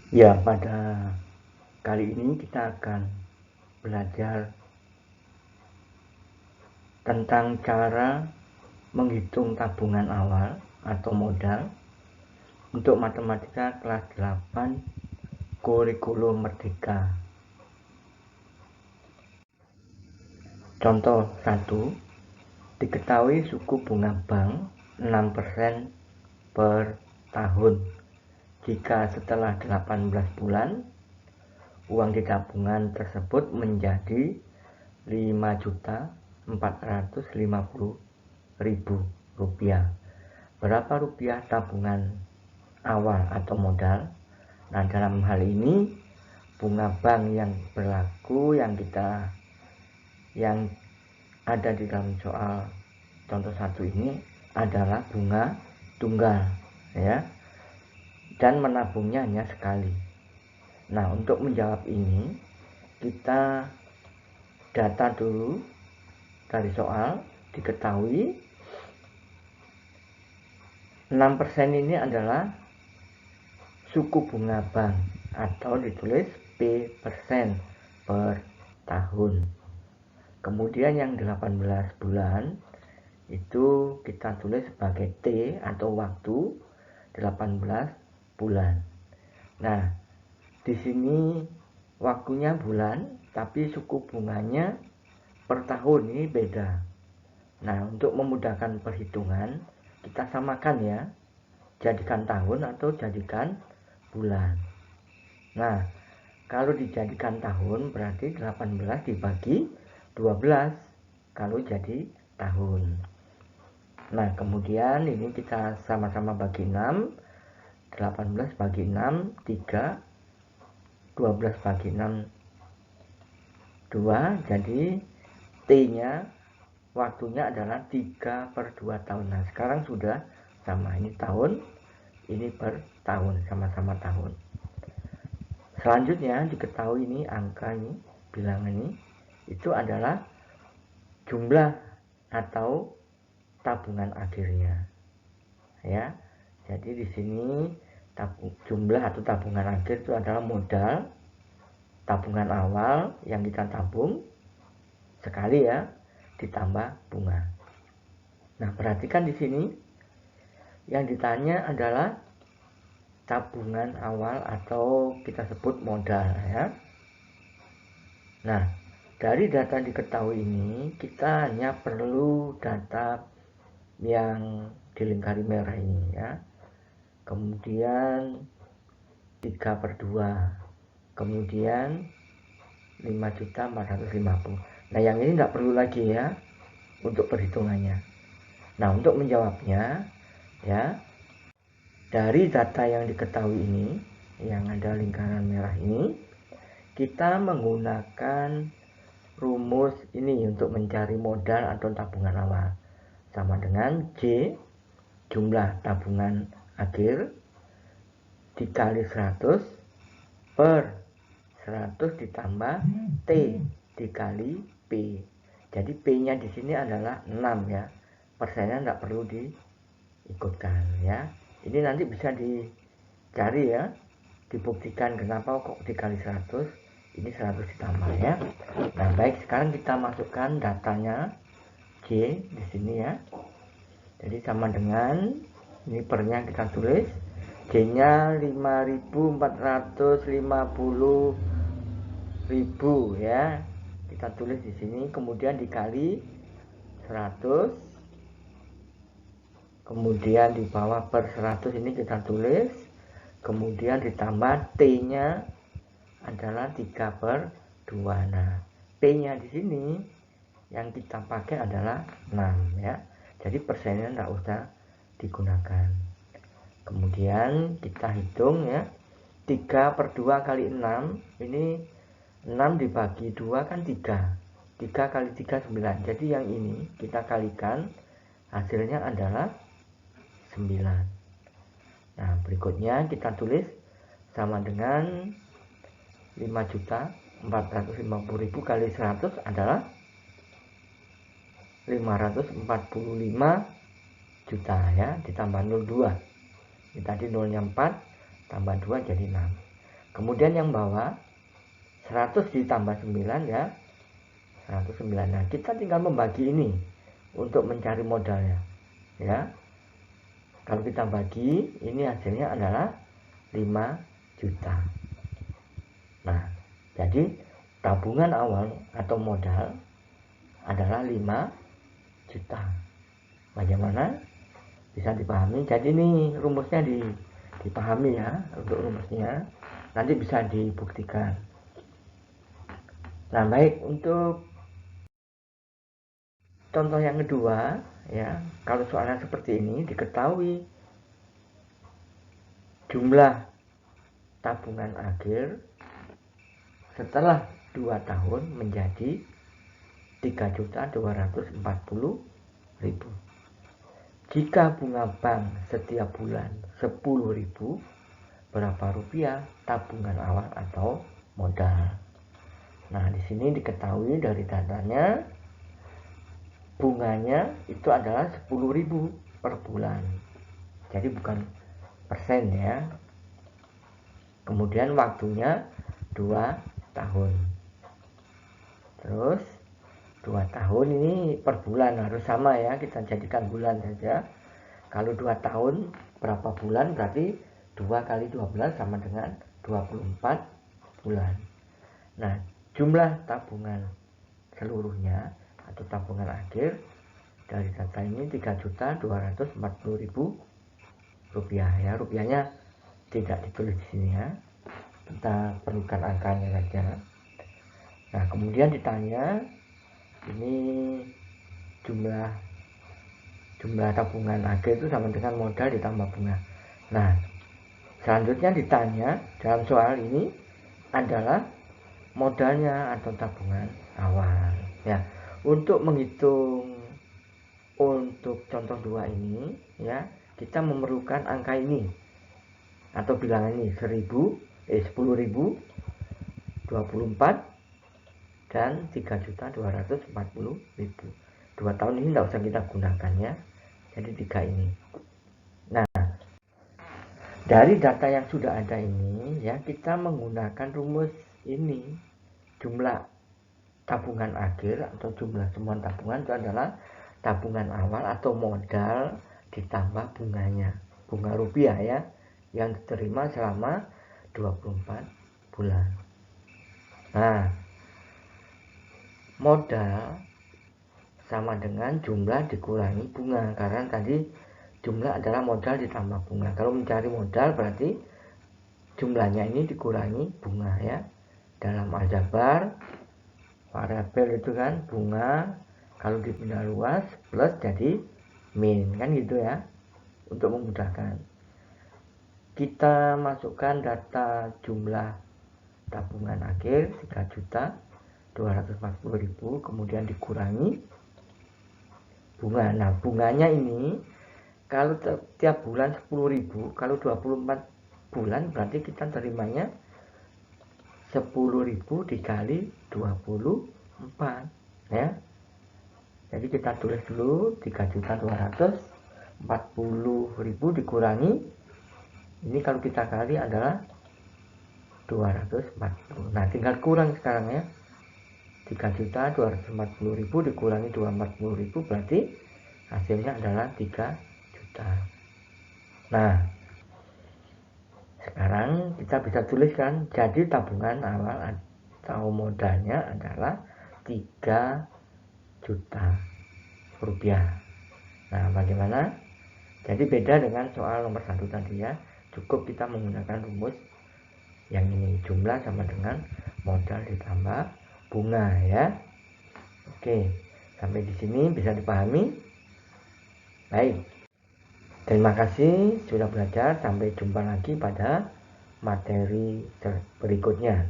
Ya, pada kali ini kita akan belajar tentang cara menghitung tabungan awal atau modal untuk matematika kelas 8 kurikulum merdeka. Contoh 1, diketahui suku bunga bank 6% per tahun. Jika setelah 18 bulan uang di tabungan tersebut menjadi 5.450.000 rupiah. Berapa rupiah tabungan awal atau modal? Nah, dalam hal ini bunga bank yang berlaku yang ada di dalam soal contoh 1 ini adalah bunga tunggal, ya. Dan menabungnya hanya sekali. Nah, untuk menjawab ini kita data dulu dari soal. Diketahui 6% ini adalah suku bunga bank atau ditulis P% per tahun. Kemudian yang 18 bulan itu kita tulis sebagai T atau waktu 18 bulan. Nah, di sini waktunya bulan tapi suku bunganya per tahun, ini beda. Nah, untuk memudahkan perhitungan kita samakan ya, jadikan tahun atau jadikan bulan. Nah, kalau dijadikan tahun berarti 18 dibagi 12 kalau jadi tahun. Nah, kemudian ini kita sama-sama bagi 6. 18 bagi 6 3, 12 bagi 6 2, jadi T-nya waktunya adalah 3/2 tahun. Nah, sekarang sudah sama, ini tahun, ini per tahun, sama-sama tahun. Selanjutnya diketahui ini angka ini, bilangan ini itu adalah jumlah atau tabungan akhirnya. Ya. Jadi di sini jumlah atau tabungan akhir itu adalah modal tabungan awal yang kita tabung sekali ya, ditambah bunga. Nah, perhatikan di sini yang ditanya adalah tabungan awal atau kita sebut modal ya. Nah, dari data diketahui ini kita hanya perlu data yang dilingkari merah ini ya. Kemudian 3/2, kemudian 5.450. Nah, yang ini tidak perlu lagi ya untuk perhitungannya. Nah, untuk menjawabnya ya, dari data yang diketahui ini yang ada lingkaran merah ini, kita menggunakan rumus ini untuk mencari modal atau tabungan awal, sama dengan J jumlah tabungan akhir dikali 100 per 100 ditambah T dikali P. Jadi P-nya di sini adalah 6 ya. Persennya tidak perlu diikutkan ya. Ini nanti bisa dicari ya, dibuktikan kenapa kok dikali 100, ini 100 ditambah ya. Nah, baik, sekarang kita masukkan datanya J di sini ya. Jadi sama dengan ini pernya kita tulis, J-nya 5.450.000 ya. Kita tulis di sini, kemudian dikali 100, kemudian di bawah per 100 ini kita tulis, kemudian ditambah T-nya adalah 3/2. Nah, P-nya di sini yang kita pakai adalah 6 ya. Jadi persennya tidak usah digunakan. Kemudian kita hitung ya, 3/2 kali 6, ini 6 dibagi 2 kan 3. 3 kali 3 9. Jadi yang ini kita kalikan, hasilnya adalah 9. Nah, berikutnya kita tulis sama dengan 5.450.000 kali 100 adalah 545 juta ya, ditambah 02. Ini tadi 0-nya 4 tambah 2 jadi 6. Kemudian yang bawah 100 ditambah 9 ya 109. Nah, kita tinggal membagi ini untuk mencari modalnya ya. Kalau kita bagi, ini hasilnya adalah 5 juta. Nah, jadi tabungan awal atau modal adalah 5 juta. Bagaimana? Bisa dipahami. Jadi ini rumusnya dipahami ya, untuk rumusnya. Nanti bisa dibuktikan. Nah, baik, untuk contoh yang kedua ya, kalau soalnya seperti ini diketahui jumlah tabungan akhir setelah 2 tahun menjadi 3.240.000. Jika bunga bank setiap bulan 10.000, berapa rupiah tabungan awal atau modal? Nah, di sini diketahui dari datanya bunganya itu adalah 10.000 per bulan. Jadi bukan persen ya. Kemudian waktunya 2 tahun. Terus 2 tahun ini per bulan harus sama ya, kita jadikan bulan saja. Kalau 2 tahun berapa bulan, berarti 2 kali 12 sama dengan 24 bulan. Nah, jumlah tabungan seluruhnya atau tabungan akhir dari data ini 3.240.000 rupiah ya. Rupiahnya tidak ditulis di sini ya, kita perlukan angkanya saja. Nah, kemudian ditanya ini jumlah tabungan akhir itu sama dengan modal ditambah bunga. Nah, selanjutnya ditanya dalam soal ini adalah modalnya atau tabungan awal ya. Untuk menghitung untuk contoh 2 ini ya, kita memerlukan angka ini atau bilangan ini 10.000, 24 dan 3.240.000. 2 tahun ini tidak usah kita gunakan ya, jadi 3 ini. Nah, dari data yang sudah ada ini ya, kita menggunakan rumus ini. Jumlah tabungan akhir atau jumlah semua tabungan itu adalah tabungan awal atau modal ditambah bunganya, bunga rupiah ya, yang diterima selama 24 bulan. Nah, modal sama dengan jumlah dikurangi bunga, karena tadi jumlah adalah modal ditambah bunga. Kalau mencari modal berarti jumlahnya ini dikurangi bunga ya. Dalam aljabar variabel itu kan bunga, kalau dipindah luas plus jadi min kan gitu ya. Untuk memudahkan, kita masukkan data jumlah tabungan akhir 3.240.000, kemudian dikurangi bunga. Nah, bunganya ini kalau tiap bulan 10.000, kalau 24 bulan berarti kita terimanya 10.000 dikali 24 ya. Jadi kita tulis dulu 3.240.000 dikurangi ini, kalau kita kali adalah 240. Nah, tinggal kurang sekarang ya. 3.240.000 dikurangi 240.000 berarti hasilnya adalah 3 juta. Nah, sekarang kita bisa tuliskan, jadi tabungan awal atau modalnya adalah 3 juta rupiah. Nah, bagaimana? Jadi beda dengan soal nomor 1 tadi ya. Cukup kita menggunakan rumus yang ini, jumlah sama dengan modal ditambah bunga ya. Oke, sampai di sini bisa dipahami? Baik. Terima kasih sudah belajar. Sampai jumpa lagi pada materi berikutnya.